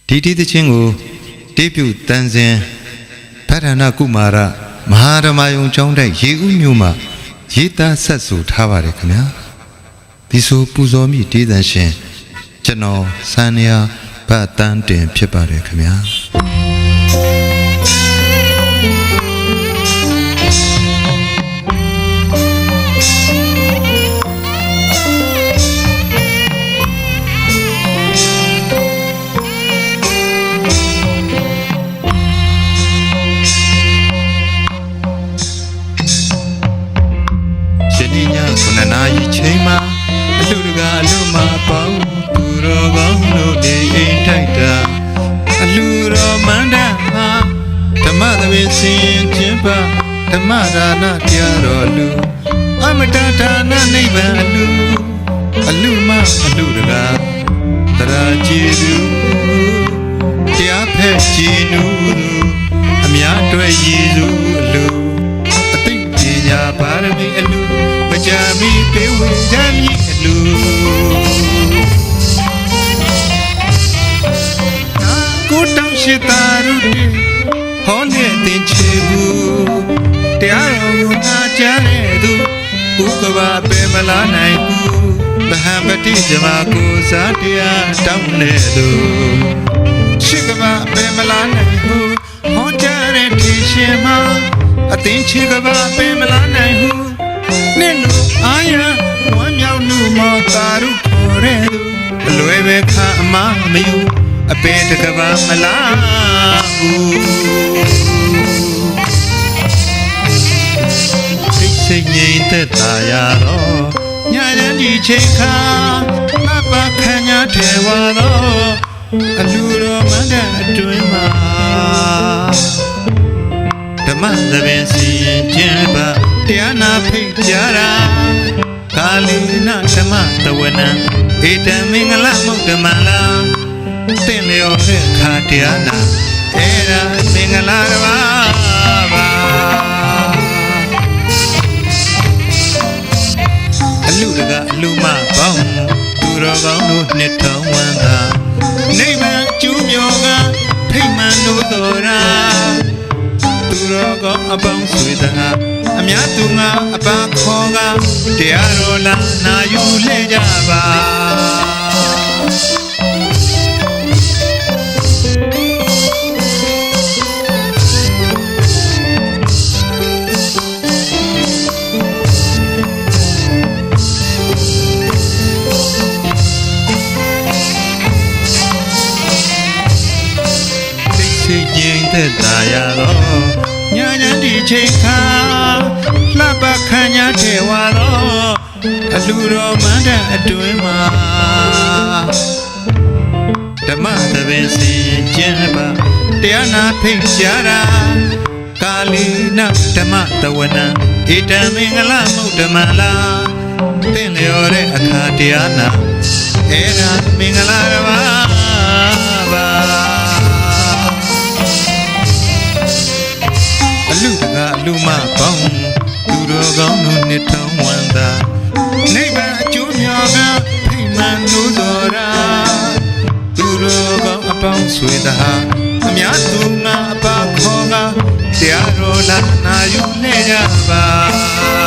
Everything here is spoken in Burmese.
တီသချင်းကိုတေးပြုတန်စင်ဖထနာကုမာရမဟာဓမ္မယုံကျောင်းတိုက်ရေဦးမြို့မှာရေးသားဆက်ဆိုထားပါတယ်ခင်ဗျာဒီဆိုပူဇော်မိတေးသံရှင်ကျွန်တော်စန္ဒယာဗတ်တန်းတင်ဖြစ်ပါတယ်ခင်ဗျာနာယီချိန်မှာအလူတကာအလူမပေါင်းသူတော်ကောင်းတို့အိမ်ထိုက်တာအလူတော်မန္တဟာဓမ္မသဘင်စင်ခြင်းပါဓမ္မဒါနတရားတော်လူအမတဒါနနိဗ္ဗာန်အလူမအလူတကာတရာကြည်သူတရားဖက်ကြည်နူအများတွေ့ရည်သူအလူအသိပညာပါရမီအလူကြံမီပေဝေကြံမီအလူကိုတောင်းရှိတာရုတိဟောနဲ့တင်ချေဘူးတရားတော်ကိုနာကြားတဲ့သူဥပဘာပေမလာနိုင်ဘူးဗဟံပတိဇမကိုစားတရားတောင်းတဲ့သူရှိကဘာပေမလာနိုင်ဘူးဟောကြားတဲ့ဒီရှင်မှာအသင်ချေကဘာပေမလာနိုင်ဘူးနဲ့လူအာရဝမ်းမြောက်လူမောတာရုခေါ်တဲ့သူအလွယ်ပဲခါအမမယူအပေတကဘာမလားဘူးစိတ်ငြိမ်သက်သာရတော့ညရန်ဒီချိန်ခါမပါခညာထဲဝါတော့အလူတော်မန္တအတွင်းမှာဓမ္မသဘင်စီရင်ခြင်းပါတရားနာဖိတ်ကြတာကာလီနဓမ္မတဝနံဧတံမင်္ဂလမုဒ္ဓမလာတင့်လျော်တဲ့ခါတရားနာအဲ့ဒါမင်္ဂလာတစ်ပါးပါအလူတကအလူမပေါင်းသူတော်ကောင်းတို့နှစ်ထောင်ဝမ်းသာနိဗ္ဗာန်ကျူးမြော်ကဖိတ်မှန်တို့တော်ရာသူတော်ကောင်းအပေါင်းဆွေသာအများသူငါအပါခေါ်ကတရားတော်လာနာယူလေကြပါစိတ်ငြိမ်သက်သာရတော့ညညဒီချိန်ခါလှပခညာထဲဝါတော့အလူတော်မန္တအတွင်းမှာဓမ္မသဘင်စီကျင့်ပါတရားနာဖိတ်ကြတာကာလီနဓမ္မတဝနံဧတံမင်္ဂလမုဒ္ဓမလာတင့်လျော်တဲ့အခါတရားနာအဲ့ဒါမင်္ဂလာတစ်ပါးပါအလူတကအလူမပေါင်းသူတော်ကောင်းတို့နှစ်ထောင်ဝမ်းသာနိဗ္ဗာန်အကျိုးမြော်ကဖိမှန်လို့တော်ရာသူတော်ကောင်းအပေါင်းဆွေသာအများသူငါအပါခေါ်ကတရားတော်လာနာယူနေကြပါ